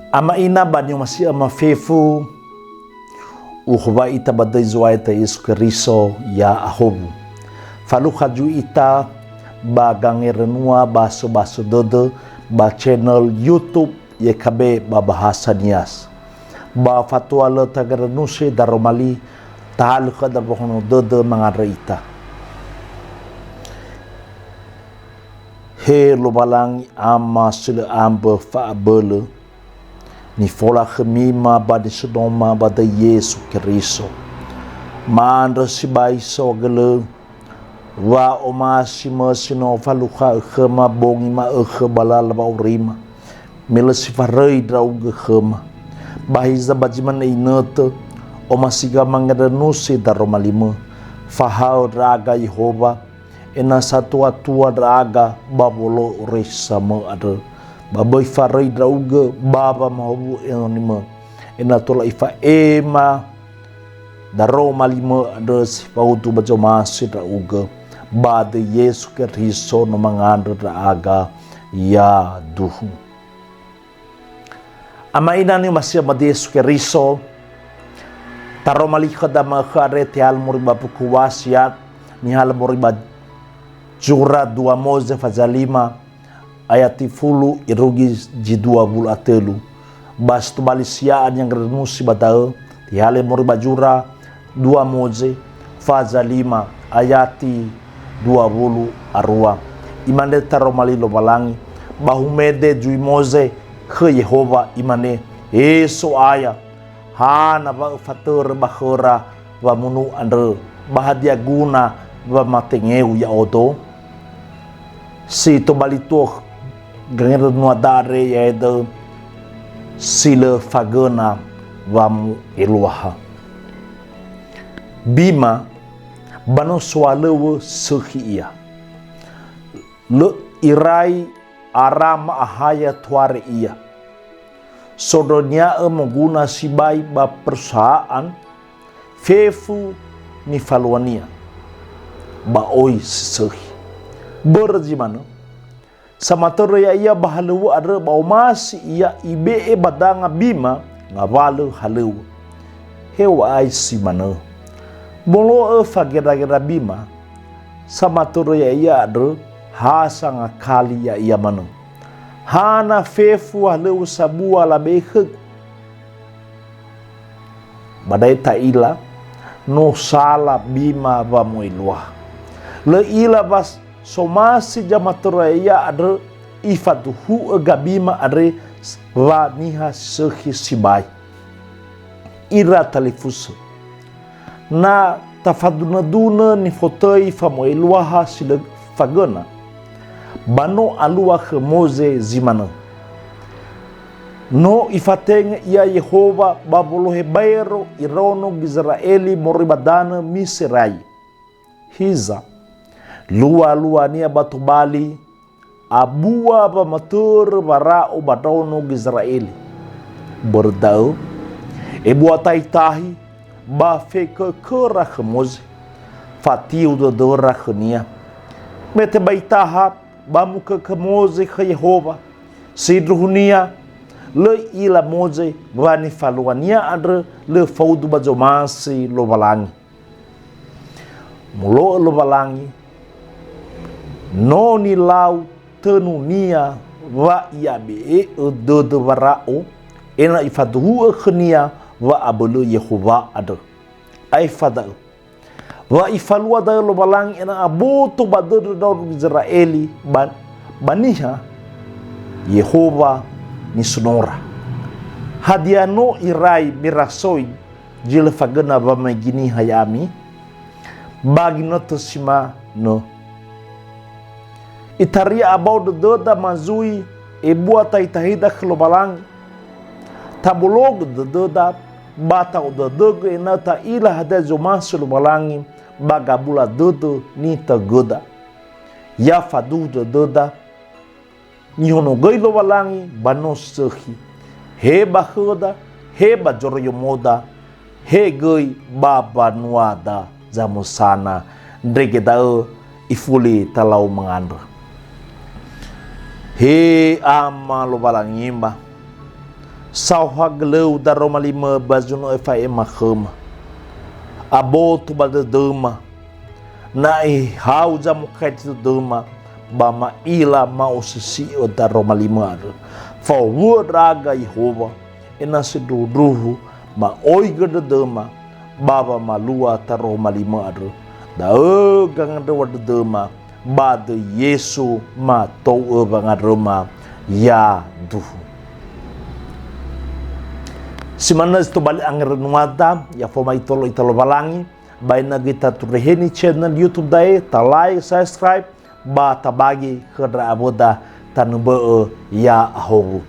Ama ina bani masih ama fefu uhwa ita badai zuai ta Yesu Keriso ya ahobu. Falu haju ita ba gangerenua baso dodo ba channel YouTube YKB ba bahasa nias. Ba fatwa le tagaranuse daromali tahal kada bohono dodo mangara ita. He lo balangi ama sila amba fa bele ni fola khemima badi sedoma bada Yesu Keriso mandra si baiso gele wa oma si mesino faluha khema bongi ma balala ba urima mila si farei drauga khema bahiza bajiman inete oma siga mangada nusi daromalima fahau raga Yehova ena satu atua raga babolo resama ada babai farai drauga baba mahu enonima ena tola ifa ema daro malima ada sifautu baca masih drauga bade Yesu Keriso no mangandra draga ya duhu ama ina ni masih made Yesu Keriso taro malika dama khare tial muriba pukuwasiat ni hal muriba jura 2 Moze fazalima ayati fulu irugi jidua bulu atelu bas tu balisiaan yang renusi batau tihale mori bajura 2 Moze faza 5 ayati 20 arua imane taro malilo balangi bahumede jui Moze ke Yehova imane eso aya hana ba fatur bakhora wa munu andre bahadia guna wa matengeu ya odo si to balituh ganhar no dare yaitu sila fagana vamu eluaha bima bano swalewa sekhia le irai arama ahaya tuare ia sodonya mengguna sibai ba perusahaan fefu ni faluania ba oi sekhi berjimano sama toro ya ia bahalu ada bau masih ia ibe badanga bima ngavalu halu hewa ai si mana bolo fagira bima sama toro ya ia ada hasang kali ya ia mana hana fefu halu sabua la behek badai taila no sala bima va moilwa le ila bas somasi jamaturaya ada ifatuhu agabima ada wa niha sekhi sibai ira talifusu na tafaduna duna ni fotoi famoiluaha sila fagana bano alua Moze zimana no ifateng ia Yehova babolo hebairo irono Israeli moribadana miserai hiza lua nia batu bali abua ba matur bara o badono Israeli bordau e buatai tahi ba feke kera Moze fatiu do dora khnia mete baitaha ba muka Moze ke Yehova sidrunia le ila Moze bani faluania adre le faudu bajomasi lo balangi mulo lo balangi noni lau tenunia wa iabe dodo warao ena ifadu khnia wa abulu Yehova ada ai fada wa ifalua da lo balang ena abutu badodo do Israeli baniha Yehova ni sonora hadiano irai mirasoi jile fagana ba magini hayami bagi noto sima no itaria abau doda mazui e buata itahida khlobalang tabulog doda bata dodo enata ila hada zomasul balangi bagabula dodo ni tagoda ya fadu doda ni hono gailo balangi banos sekhi he bakhoda he bajoroyo moda he goi baba nuada zamusana ndregedao ifuli talau mengandra he ama lo balangimba Sau hagleu da Roma 5 bazuno e fai makhama. Abo tu badadama. Na e hauza mukait tu dama. Ba ma ila ma osisi o da Roma 5. Fa raga Yehova. Ena se duruhu ma oiga da dama. Baba malua ta Roma 5. Da gangan da wadadama. Ba de Yesu ma tou bangaroma ya duhu. Simana itu balik angin nuada ya foma itolo balangi baina kita tureheni channel YouTube dae ta like subscribe ba ta bagi kedra aboda tanube ya ahogu.